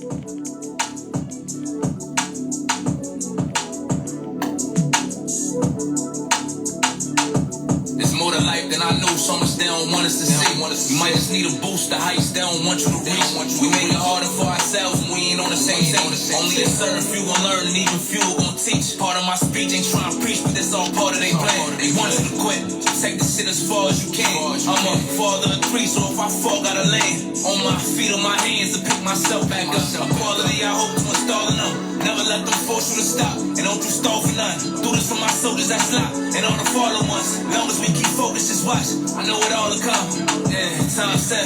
There's more to life than I knew, so much they don't want us to see. You might just need a boost, the heights they don't want you to reach. We make it harder for ourselves when we ain't on the same thing. Only a certain few gon' learn and even few gon' teach. Part of my speech ain't trying to preach, but that's all part of their plan. They want you to quit, so take the shit as far as you can. I'm a father of three, so if I fall, gotta land on my feet or my hands to pick myself back up. A quality I hope to install in them. Never let them force you to stop, and don't you stall for nothing. Do this for my soldiers that's locked, and all the fallen ones. Long as we keep focused, just watch. I know it all will come. Yeah, time set.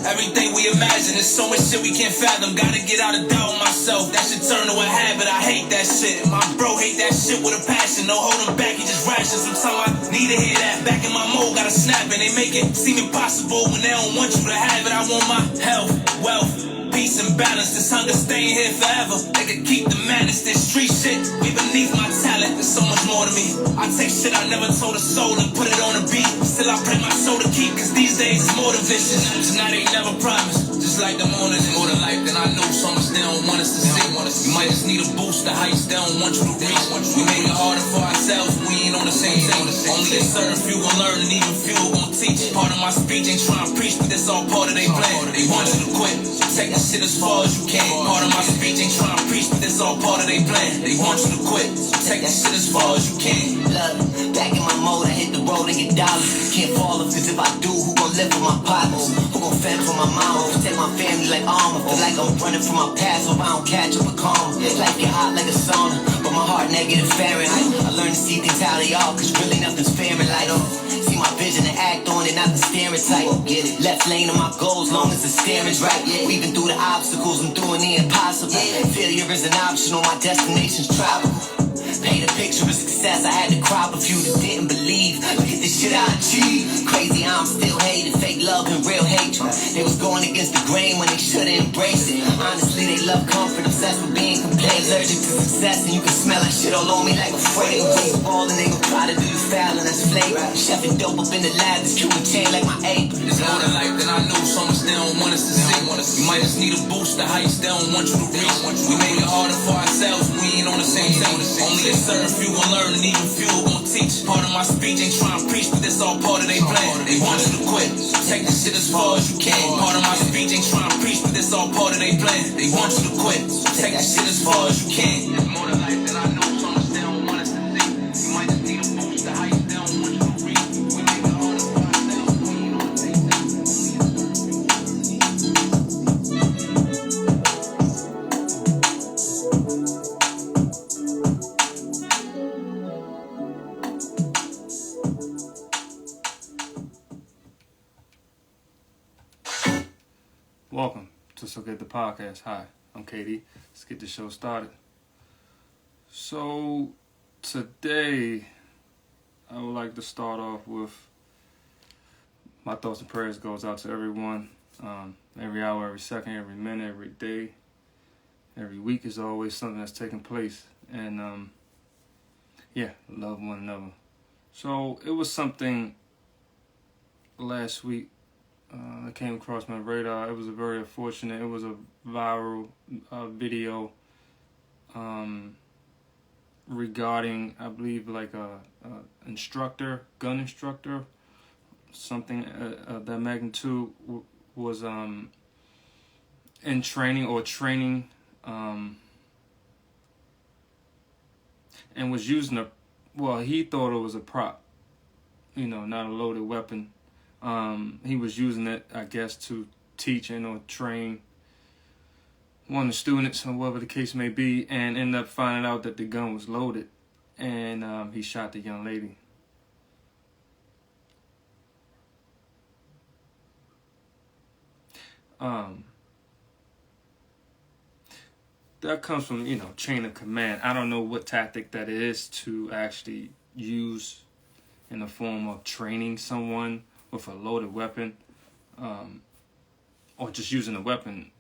Everything we imagine, there's so much shit we can't fathom. Gotta get out of doubt myself. That shit turn to a habit. I hate that shit. My bro hate that shit with a passion. No holding back, he just ration. Sometimes I need to hear that. Back in my mode, gotta snap and they make it seem impossible when they don't want you to have it. I want my health, wealth, peace and balance. This hunger staying here forever. They could keep the madness. This street shit be beneath my talent. There's so much more to me. I take shit I never told a soul and put it on a beat. Still I pray my soul to keep, cause these days it's more than vision. Tonight ain't never promised. Just like the morning, more to life than I knew. So much they don't want us to see. You might just need a boost, the heights they don't want you to reach. We make it harder for ourselves when we ain't on the same thing. Only a certain few gon' learn and even few gon' teach. Part of my speech ain't trying to preach, but that's all part of their plan. They want you to quit, so take that shit as far as you can. Part of my speech ain't trying to preach, but that's all part of their plan. They want you to quit, so take that shit as far as you can. Love, back in my mode, I hit the road and get dollars. Can't fall off, cause if I do, who gon' live for my partners? Who gon' fend for my mama? Protect my family like armor. Feel like I'm running from my past, hope I don't catch up with karma. Life get hot like a sauna, but my heart negative Fahrenheit. I learn to see things how they are, cause really nothing's fair in light on. See my vision and act on it, not the stereotype. Get it, left lane of my goals, long as the steering's right. Weaving through the obstacles, I'm doing the impossible. Failure isn't optional, my destination's tropical. Paint a picture of success, I had to crop a few that didn't believe. Look at the shit I achieved. Crazy how I'm still hated, fake love and real hatred. They was going against the grain when they should've embraced it. Honestly, they love comfort, obsessed with being complete. Allergic to success, and you can smell that shit all on me like a fragrance. They ball and they gon' try to do you foul, and that's flagrant. Chefing dope up in the lab, this Cuban chain like my apron. There's more to life than I knew, so much they don't want us to see. You might just need a boost, the heights they don't want you to reach. We make it harder for ourselves when we ain't on the same thing. Only a certain few gon' learn and even few gon' teach. Part of my speech ain't trying to preach, but that's all part of their plan. They want you to quit, so take the shit as far as you can. Part of my speech ain't trying to preach, but that's all part of their plan. They want you to quit, so take that shit as far as you can. There's more to life than I know, so much they don't want us to see. You might just need a boost, the heights they don't want you to reach. We make it harder for ourselves when we ain't on the same thing. Welcome to So Get the Podcast. Hi, I'm Katie. Let's get the show started. So today, I would like to start off with my thoughts and prayers goes out to everyone. Every hour, every second, every minute, every day, every week is always something that's taking place. And love one another. So it was something last week that came across my radar. It was a very unfortunate. It was a viral video regarding, I believe, like a gun instructor, something of that magnitude was in training and was using he thought it was a prop, not a loaded weapon. He was using it, I guess, to teach or train one of the students or whatever the case may be, and ended up finding out that the gun was loaded, and he shot the young lady. That comes from, chain of command. I don't know what tactic that is to actually use in the form of training someone with a loaded weapon, or just using a weapon,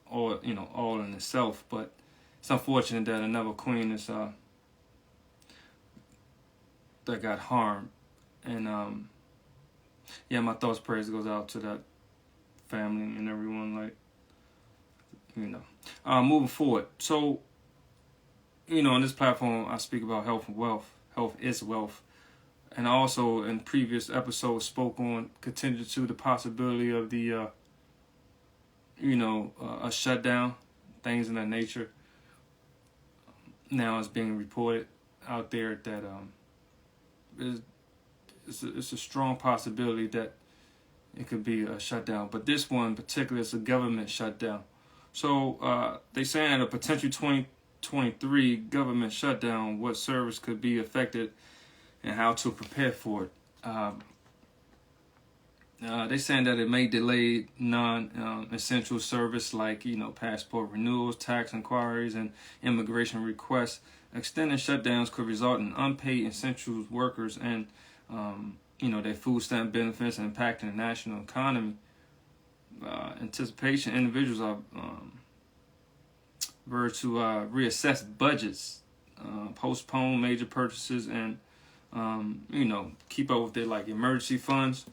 or all in itself. But it's unfortunate that another queen is that got harmed, and my thoughts, prayers goes out to that family and everyone. Like, Moving forward. So, on this platform, I speak about health and wealth. Health is wealth. And also in previous episodes spoke on contingent to the possibility of the, a shutdown, things in that nature. Now it's being reported out there that it's a strong possibility that it could be a shutdown. But this one in particular is a government shutdown. So they saying a potential 2023 government shutdown, what service could be affected and how to prepare for it. They saying that it may delay non-essential service like, passport renewals, tax inquiries, and immigration requests. Extended shutdowns could result in unpaid essential workers and, their food stamp benefits and impacting the national economy. Anticipation individuals are were to reassess budgets, postpone major purchases, and keep up with their emergency funds.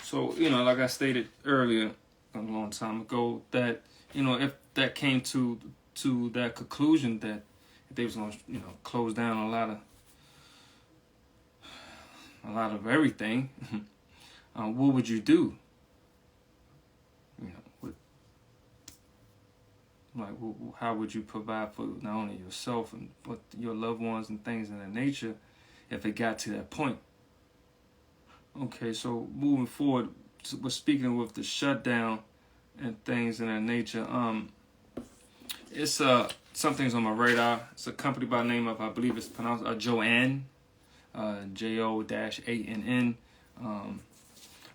So like I stated earlier a long time ago, that if that came to that conclusion that if they was going to close down a lot of everything, what would you do? How would you provide for not only yourself and but your loved ones and things of that nature if it got to that point? Okay, so moving forward, we're speaking with the shutdown and things of that nature. It's something's on my radar. It's a company by the name of, I believe it's pronounced Joann, JO-ANN,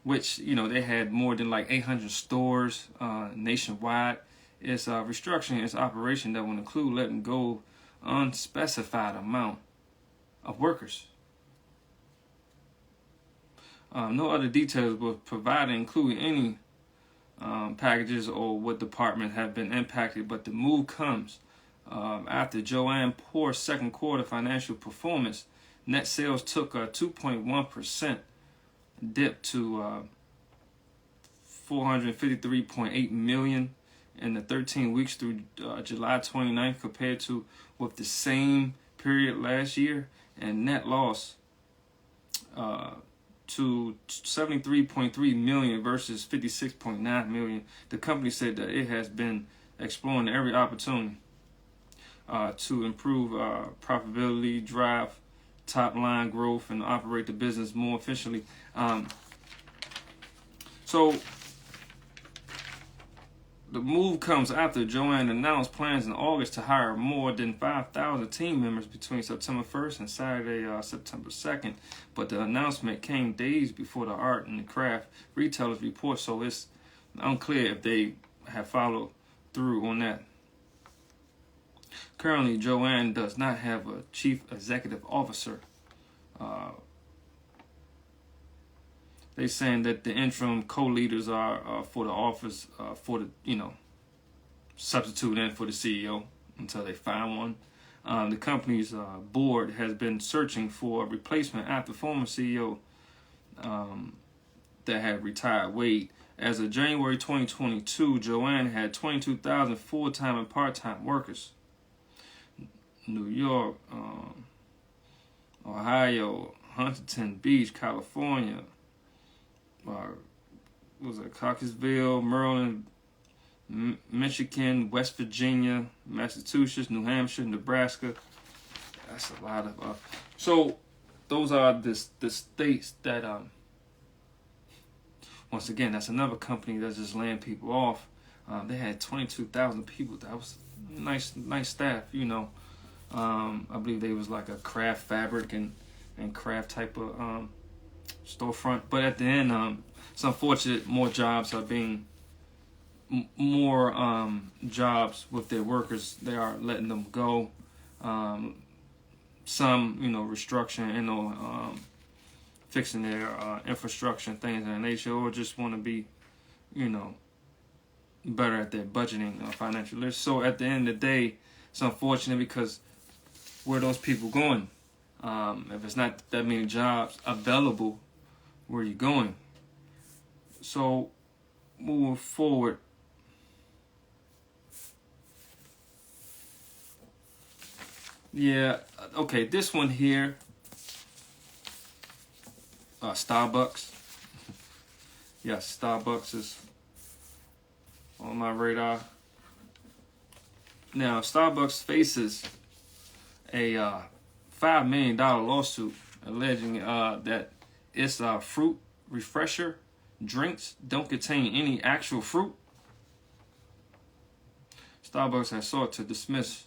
which they had more than 800 stores nationwide. It's restructuring its operation that will include letting go unspecified amount of workers. No other details were provided, including any packages or what department have been impacted, but the move comes after Joann poor second quarter financial performance. Net sales took a 2.1% dip to $453.8 million in the 13 weeks through July 29th compared to with the same period last year, and net loss to $73.3 million versus $56.9 million. The company said that it has been exploring every opportunity to improve profitability, drive top line growth, and operate the business more efficiently. So the move comes after Joann announced plans in August to hire more than 5,000 team members between September 1st and Saturday, September 2nd. But the announcement came days before the art and the craft retailers report, so it's unclear if they have followed through on that. Currently, Joann does not have a chief executive officer. They're saying that the interim co-leaders are for the office, for the, substitute in for the CEO until they find one. The company's board has been searching for a replacement after former CEO that had retired. Wade. As of January 2022, Joann had 22,000 full-time and part-time workers. New York, Ohio, Huntington Beach, California, Cockeysville, Maryland, Michigan, West Virginia, Massachusetts, New Hampshire, Nebraska. That's a lot of. So those are the states that. Once again, that's another company that's just laying people off. They had 22,000 people. That was nice staff. I believe they was like a craft fabric and craft type of storefront. But at the end, it's unfortunate more jobs are being more jobs with their workers. They are letting them go. Some restructuring and fixing their infrastructure and things of that nature, or just want to be better at their budgeting financial literacy. So at the end of the day, it's unfortunate because where are those people going? If it's not that many jobs available, where are you going? So moving forward, Yeah, okay, this one here, Starbucks. Yes, Starbucks is on my radar. Now, Starbucks faces a $5 million lawsuit alleging that its fruit refresher drinks don't contain any actual fruit. Starbucks has sought to dismiss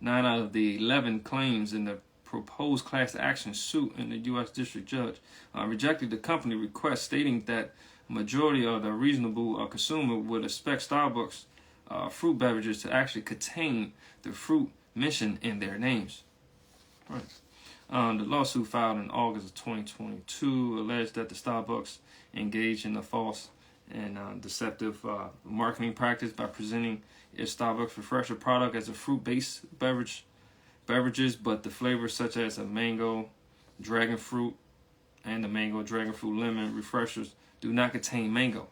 9 out of the 11 claims in the proposed class action suit, and the U.S. District Judge rejected the company request, stating that a majority of the reasonable consumer would expect Starbucks fruit beverages to actually contain the fruit mentioned in their names. Right. The lawsuit filed in August of 2022 alleged that the Starbucks engaged in a false and deceptive marketing practice by presenting its Starbucks refresher product as a fruit-based beverages, but the flavors such as a mango, dragon fruit, and the mango dragon fruit lemon refreshers do not contain mango.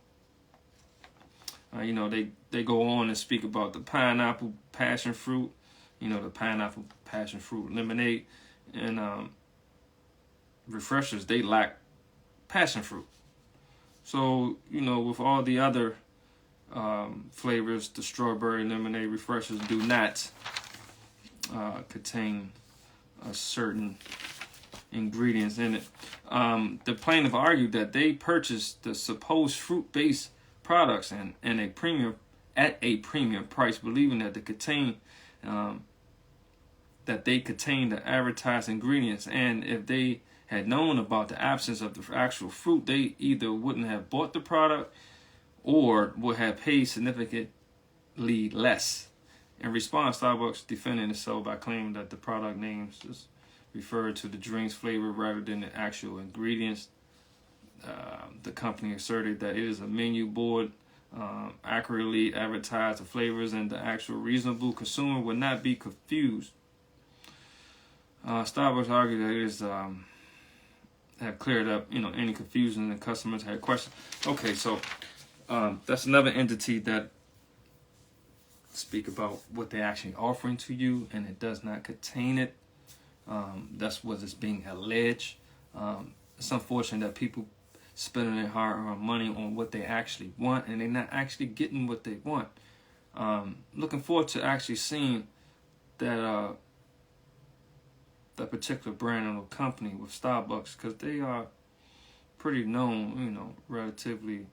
They go on and speak about the pineapple passion fruit, the pineapple passion fruit lemonade, and refreshers, they lack passion fruit. So, with all the other flavors, the strawberry lemonade refreshers do not contain certain ingredients in it. The plaintiff argued that they purchased the supposed fruit-based products at a premium price, believing that they contain the advertised ingredients, and if they had known about the absence of the actual fruit, they either wouldn't have bought the product or would have paid significantly less. In response, Starbucks defended itself by claiming that the product names just referred to the drink's flavor rather than the actual ingredients. The company asserted that it is a menu board accurately advertised the flavors, and the actual reasonable consumer would not be confused. Starbucks argued that it is have cleared up, any confusion and customers had questions. Okay, so that's another entity that speak about what they're actually offering to you, and it does not contain it. That's what is being alleged. It's unfortunate that people spending their hard-earned money on what they actually want, and they're not actually getting what they want. Looking forward to actually seeing that that particular brand or company with Starbucks, because they are pretty known, relatively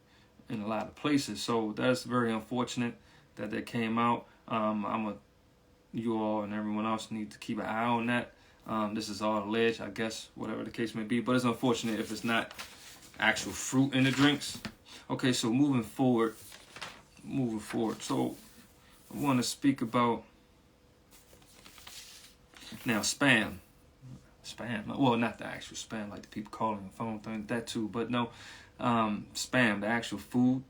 in a lot of places. So that's very unfortunate that they came out. You all and everyone else need to keep an eye on that. This is all alleged, I guess, whatever the case may be. But it's unfortunate if it's not actual fruit in the drinks. Okay, so moving forward. So I want to speak about now spam. Well, not the actual spam like the people calling the phone thing, that too. But no, spam, the actual food.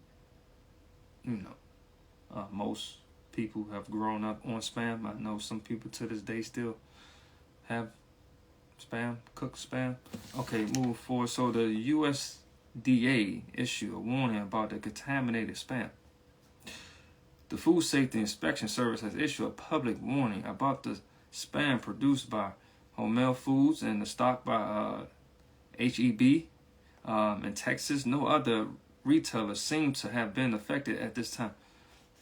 Most people have grown up on spam. I know some people to this day still have spam, cooked spam. Okay, moving forward. So the USDA issued a warning about the contaminated spam. The Food Safety Inspection Service has issued a public warning about the spam produced by Hormel Foods and the stock by HEB in Texas. No other retailers seem to have been affected at this time.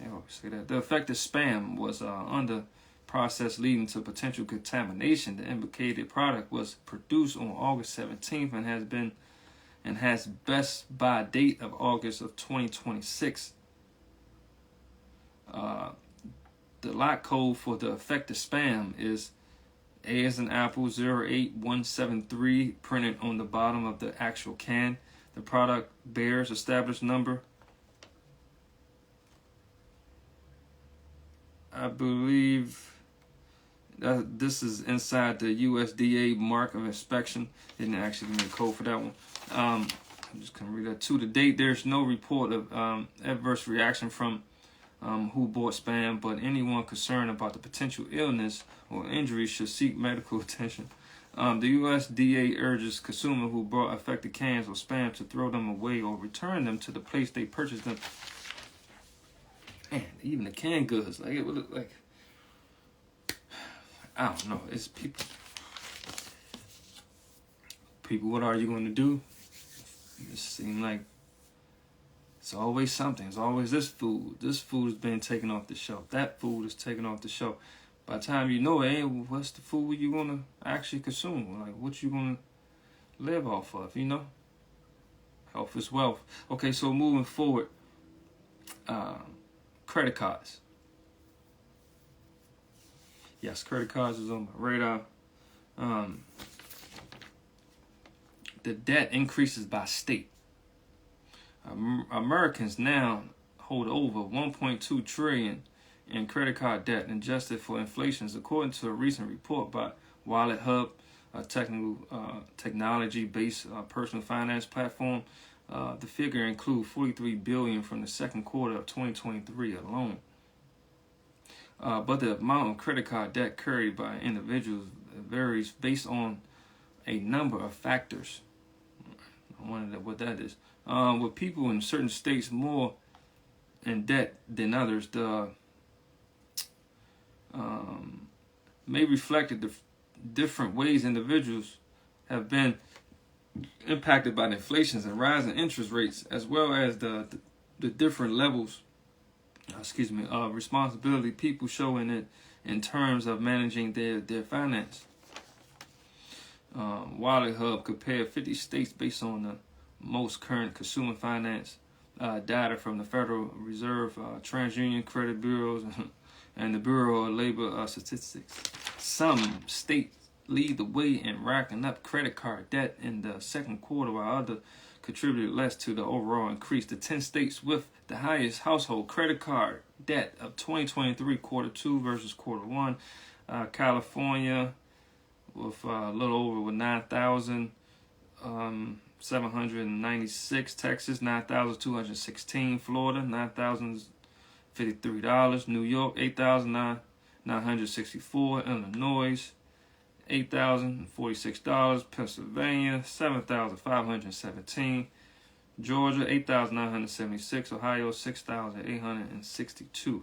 They always say that. The affected spam was under process leading to potential contamination. The implicated product was produced on August 17th and has best by date of August of 2026. The lot code for the affected spam is A as in Apple 08173, printed on the bottom of the actual can. The product bears established number. I believe that this is inside the USDA mark of inspection. They didn't actually give me a code for that one. I'm just going to read that. To the date, there's no report of adverse reaction from who bought spam, but anyone concerned about the potential illness or injury should seek medical attention. The USDA urges consumers who bought affected cans of spam to throw them away or return them to the place they purchased them. And even the canned goods, like it would look like I don't know. It's people. People, what are you going to do? It seems like it's always something. It's always this food. This food has been taken off the shelf. That food is taken off the shelf. By the time you know it, hey, what's the food you going to actually consume? Like, what you going to live off of, you know? Health is wealth. Okay, so moving forward, credit cards. Yes, credit cards is on my radar. The debt increases by state. Americans now hold over 1.2 trillion in credit card debt adjusted for inflation, according to a recent report by Wallet Hub, a technology-based personal finance platform. The figure includes $43 billion from the second quarter of 2023 alone. But the amount of credit card debt carried by individuals varies based on a number of factors. I wonder what that is. With people in certain states more in debt than others, the may reflect the different ways individuals have been impacted by the inflations and rising interest rates, as well as the different levels, of responsibility people showing it in terms of managing their finance. Wallet Hub compared 50 states based on the most current consumer finance data from the Federal Reserve, TransUnion credit bureaus, and the Bureau of Labor Statistics. Some states lead the way in racking up credit card debt in the second quarter, while others contributed less to the overall increase. The 10 states with the highest household credit card debt of 2023 quarter 2 versus quarter 1. California with a little over 9,796. Texas 9,216. Florida $9,053. New York $8,964. Illinois $8,046. Pennsylvania $7,517. Georgia $8,976. Ohio $6,862.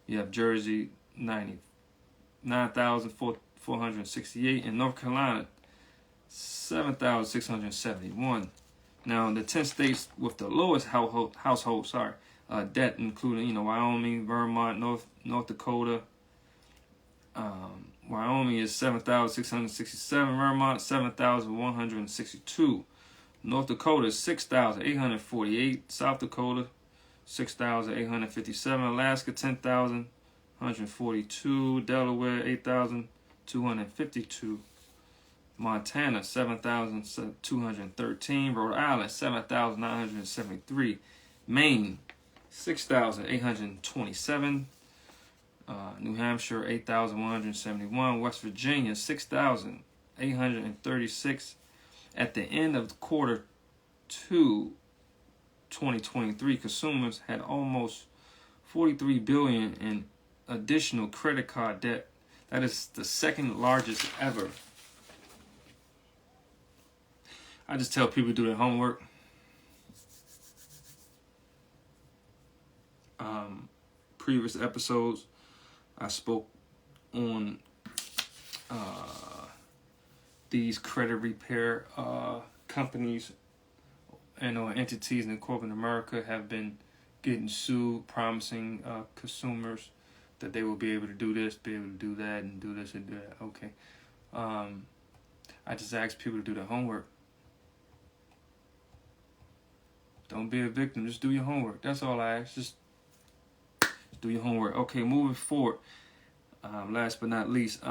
You have Jersey $9,468, and North Carolina 7,671. Now, the 10 states with the lowest household debt, including Wyoming, Vermont, North Dakota. Wyoming is 7,667. Vermont 7,162. North Dakota is 6,848. South Dakota 6,857. Alaska 10,142. Delaware 8,252. Montana 7,213. Rhode Island 7,973. Maine 6,827. New Hampshire 8,171. West Virginia 6,836. At the end of quarter 2 2023, consumers had almost $43 billion in additional credit card debt. That is the second largest ever. I just tell people to do their homework. Previous episodes, I spoke on these credit repair companies and entities in corporate America have been getting sued, promising consumers that they will be able to do this, be able to do that, and do this and do that. Okay. I just ask people to do their homework. Don't be a victim. Just do your homework. That's all I ask. Just do your homework. Okay, moving forward. Last but not least,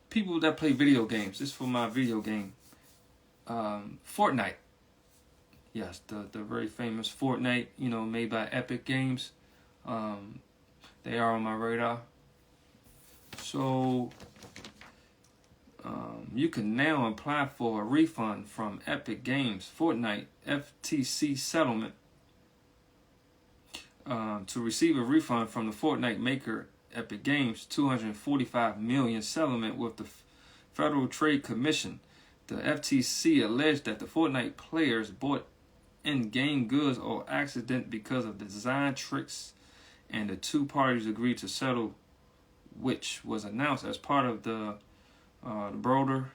people that play video games. This is for my video game. Fortnite. Yes, the very famous Fortnite, made by Epic Games. They are on my radar. So you can now apply for a refund from Epic Games Fortnite FTC settlement. To receive a refund from the Fortnite maker Epic Games $245 million settlement with the Federal Trade Commission. The FTC alleged that the Fortnite players bought in-game goods or accident because of the design tricks, and the two parties agreed to settle which was announced as part of the broader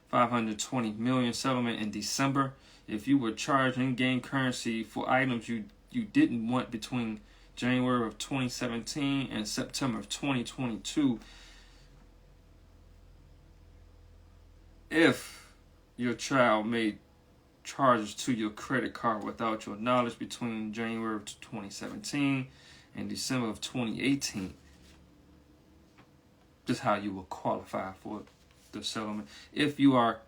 520 million settlement in December. If you were charged in-game currency for items you didn't want between January of 2017 and September of 2022, if your child made charges to your credit card without your knowledge between January of 2017 and December of 2018, just how you will qualify for the settlement. If your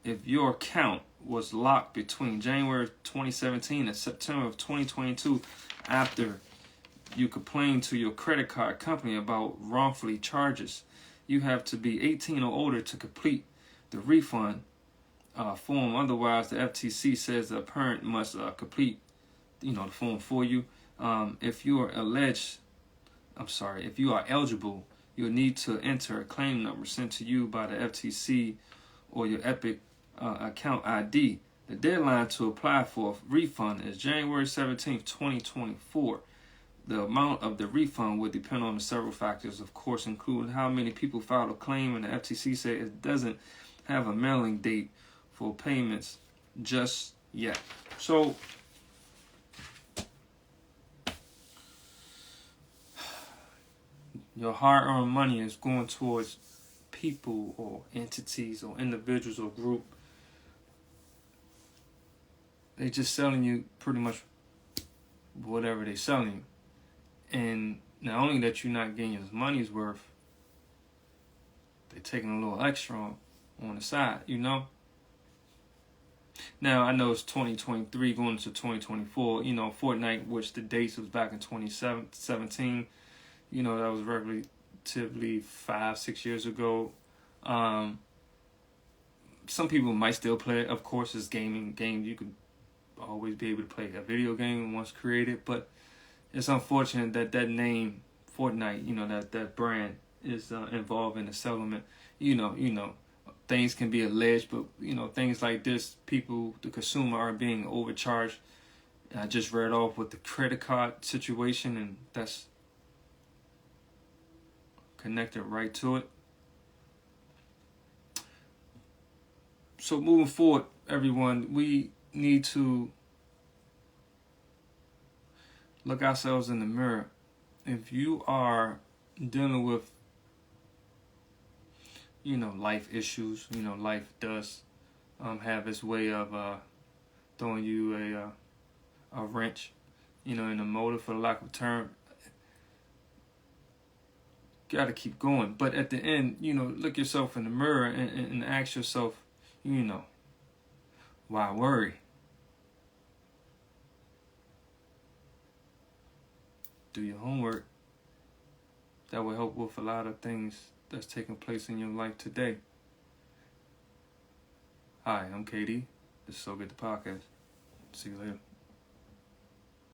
account was locked between January 2017 and September of 2022 after you complained to your credit card company about wrongfully charges, you have to be 18 or older to complete the refund form. Otherwise, the FTC says the parent must complete the form for you. If you are eligible, you'll need to enter a claim number sent to you by the FTC or your Epic account ID. The deadline to apply for a refund is January 17th, 2024. The amount of the refund will depend on several factors, of course, including how many people filed a claim, and the FTC said it doesn't have a mailing date for payments just yet. So, your hard-earned money is going towards people or entities or individuals or group. They're just selling you pretty much whatever they're selling you. And not only that you're not getting your money's worth, they're taking a little extra on the side, Now, I know it's 2023 going into 2024. Fortnite, which the dates was back in 2017, that was relatively 5-6 years ago. Some people might still play it. Of course, it's gaming. You could always be able to play a video game once created, but it's unfortunate that name Fortnite, that brand is involved in the settlement. Things can be alleged, but things like this, people, the consumer, are being overcharged. I just read off with the credit card situation, and that's connected right to it. So moving forward, everyone, we need to look ourselves in the mirror. If you are dealing with, life issues, life does have its way of throwing you a wrench, in a motor, for lack of a term. Got to keep going. But at the end, look yourself in the mirror and ask yourself, why worry? Do your homework. That will help with a lot of things that's taking place in your life today. Hi, I'm KD. This is So Good the Podcast. See you later.